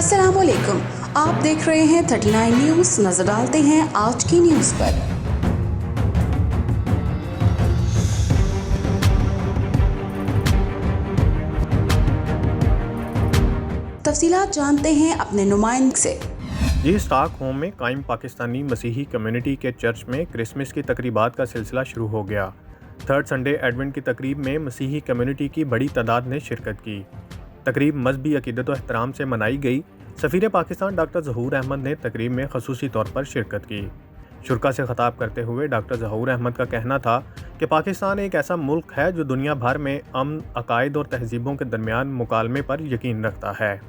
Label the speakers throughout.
Speaker 1: अस्सलाम वालेकुम, आप देख रहे हैं 39 न्यूज़। नजर डालते हैं आज की न्यूज़ पर। तफसीलात जानते हैं अपने नुमाइंदे से।
Speaker 2: जी, स्टॉकहोम में कायम पाकिस्तानी मसीही कम्युनिटी के चर्च में क्रिसमस की तकरीबात का सिलसिला शुरू हो गया। थर्ड संडे एडवेंट की तकरीब में मसीही कम्युनिटी की बड़ी तादाद ने शिरकत की। तकरीब मजहबी अकीदत व एहतराम से मनाई गई। सफ़ीर पाकिस्तान डॉक्टर ज़हूर अहमद ने तकरीब में खसूसी तौर पर शिरकत की। शुरका से ख़ताब करते हुए डॉक्टर ज़हूर अहमद का कहना था कि पाकिस्तान एक ऐसा मुल्क है जो दुनिया भर में अमन, अकायद और तहजीबों के दरमियान मुकालमे पर यकीन रखता है।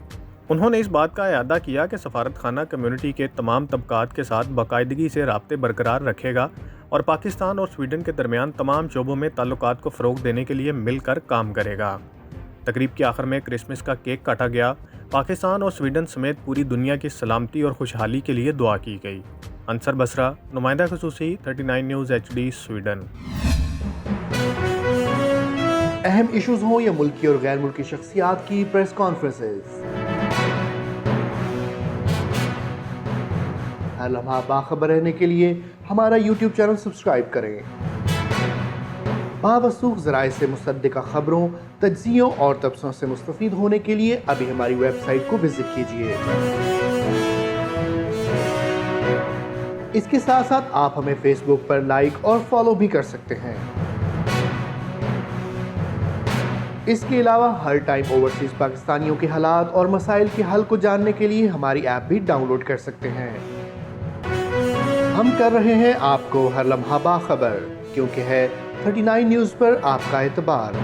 Speaker 2: उन्होंने इस बात का इयादा किया कि सफारत खाना कम्युनिटी के तमाम तबकात के साथ बाकायदगी से राब्ते बरकरार रखेगा और पाकिस्तान और स्वीडन के दरमियान तमाम शोबों में ताल्लुकात को फ़रोग देने के लिए मिलकर काम करेगा। तकरीब के आखिर में क्रिसमस का केक काटा गया। पाकिस्तान और स्वीडन समेत पूरी दुनिया की सलामती और खुशहाली के लिए दुआ की गई। अंसर बसरा, नुमाइंदा ख़ुसूसी, 39 न्यूज़ HD, स्वीडन।
Speaker 3: अहम इश्यूज हों या मुल्की और गैर मुल्की शख्सियात की प्रेस कॉन्फ्रेंसेस, हर लम्हा बाखबर रहने के लिए हमारा YouTube चैनल सब्सक्राइब करें। बावसूख ज़राए से मुसद्दिक़ा खबरों, तज्ज़ियों और तबसरों से मुस्तफ़ीद होने के लिए अभी हमारी वेबसाइट को विजिट कीजिए। इसके साथ साथ आप हमें फेसबुक पर लाइक और फॉलो भी कर सकते हैं। इसके अलावा हर टाइम ओवरसीज़ पाकिस्तानियों के हालात और मसाइल के हल को जानने के लिए हमारी ऐप भी डाउनलोड कर सकते हैं। हम कर रहे हैं आपको हर लम्हा बाखबर, क्योंकि है 39 न्यूज़ पर आपका एतबार।